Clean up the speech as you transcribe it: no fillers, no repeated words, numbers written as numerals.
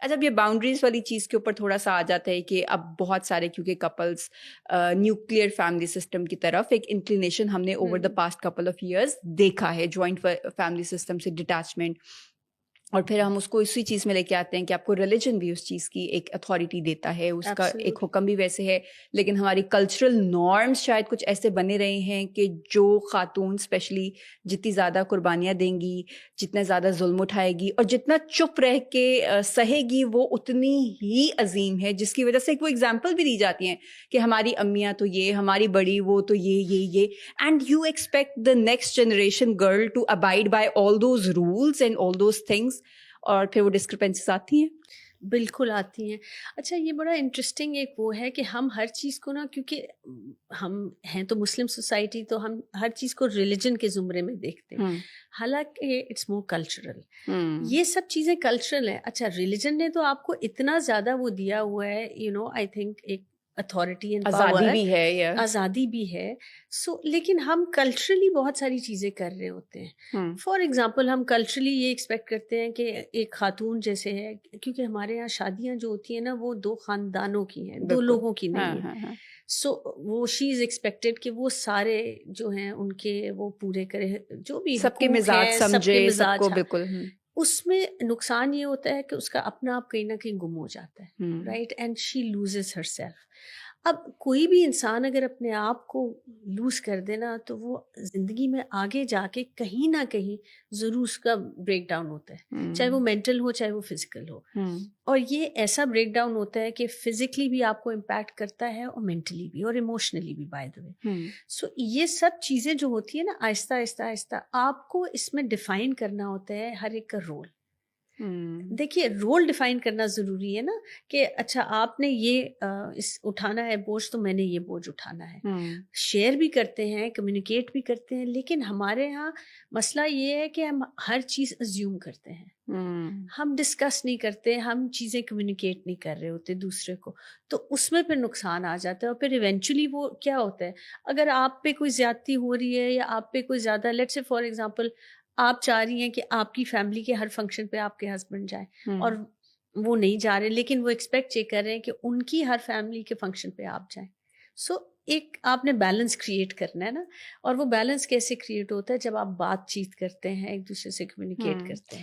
اچھا اب یہ باؤنڈریز والی چیز کے اوپر تھوڑا سا آ جاتا ہے کہ اب بہت سارے کیونکہ کپلس نیوکلیئر فیملی سسٹم کی طرف ایک انکلینیشن ہم نے over the past couple of years دیکھا ہے، جوائنٹ فیملی سسٹم سے ڈیٹیچمنٹ، اور پھر ہم اس کو اسی چیز میں لے کے آتے ہیں کہ آپ کو ریلیجن بھی اس چیز کی ایک اتھارٹی دیتا ہے، اس کا ایک حکم بھی ویسے ہے، لیکن ہماری کلچرل نارمس شاید کچھ ایسے بنے رہے ہیں کہ جو خاتون اسپیشلی جتنی زیادہ قربانیاں دیں گی، جتنا زیادہ ظلم اٹھائے گی اور جتنا چپ رہ کے سہے گی وہ اتنی ہی عظیم ہے، جس کی وجہ سے وہ اگزامپل بھی دی جاتی ہیں کہ ہماری امیاں تو یہ، ہماری بڑی وہ تو یہ and you expect the next generation girl to abide by all those rules and all those things, اور پھر وہ ڈسکرپنسیز آتی ہیں. بالکل آتی ہیں. اچھا یہ بڑا انٹرسٹنگ ایک وہ ہے کہ ہم ہر چیز کو نا، کیونکہ ہم ہیں تو مسلم سوسائٹی، تو ہم ہر چیز کو ریلیجن کے زمرے میں دیکھتے ہیں، حالانکہ اٹس مور کلچرل. یہ سب چیزیں کلچرل ہیں. اچھا ریلیجن نے تو آپ کو اتنا زیادہ وہ دیا ہوا ہے، آئی تھنک ایک اتھارٹی اینڈ آزادی بھی ہے، آزادی بھی ہے. لیکن ہم کلچرلی بہت ساری چیزیں کر رہے ہوتے ہیں. فار ایگزامپل ہم کلچرلی یہ ایکسپیکٹ کرتے ہیں کہ ایک خاتون جیسے ہے، کیونکہ ہمارے یہاں شادیاں جو ہوتی ہیں نا وہ 2 خاندانوں کی ہیں، 2 لوگوں کی نہیں ہیں. سو وہ شی از ایکسپیکٹڈ کہ وہ سارے جو ہیں ان کے وہ پورے کرے، جو بھی سب کے مزاج سمجھے، سب کو بالکل. اس میں نقصان یہ ہوتا ہے کہ اس کا اپنا آپ کہیں نہ کہیں گم ہو جاتا ہے، right, and she loses her self. اب کوئی بھی انسان اگر اپنے آپ کو لوز کر دے نا تو وہ زندگی میں آگے جا کے کہیں نہ کہیں ضرور اس کا بریک ڈاؤن ہوتا ہے، چاہے وہ مینٹل ہو چاہے وہ فزیکل ہو. اور یہ ایسا بریک ڈاؤن ہوتا ہے کہ فزیکلی بھی آپ کو امپیکٹ کرتا ہے اور مینٹلی بھی اور ایموشنلی بھی، بائی دا وے. سو یہ سب چیزیں جو ہوتی ہیں نا، آہستہ آہستہ آہستہ آپ کو اس میں ڈیفائن کرنا ہوتا ہے ہر ایک کا رول. دیکھیے رول ڈیفائن کرنا ضروری ہے نا، کہ اچھا آپ نے یہ اٹھانا ہے بوجھ تو میں نے یہ بوجھ اٹھانا ہے. شیئر بھی کرتے ہیں، کمیونیکیٹ بھی کرتے ہیں، لیکن ہمارے ہاں مسئلہ یہ ہے کہ ہم ہر چیز ازیوم کرتے ہیں، ہم ڈسکس نہیں کرتے، ہم چیزیں کمیونیکیٹ نہیں کر رہے ہوتے دوسرے کو، تو اس میں پھر نقصان آ جاتا ہے. اور پھر ایونچولی وہ کیا ہوتا ہے، اگر آپ پہ کوئی زیادتی ہو رہی ہے یا آپ پہ کوئی زیادہ، لیٹس سے فار ایگزامپل آپ چاہ رہی ہیں کہ آپ کی فیملی کے ہر فنکشن پہ آپ کے ہسبینڈ جائیں اور وہ نہیں جا رہے، لیکن وہ ایکسپیکٹ یہ کر رہے ہیں کہ ان کی ہر فیملی کے فنکشن پہ آپ جائیں. سو ایک آپ نے بیلنس کریٹ کرنا ہے نا، اور وہ بیلنس کیسے کریٹ ہوتا ہے، جب آپ بات چیت کرتے ہیں، ایک دوسرے سے کمیونیکیٹ کرتے ہیں.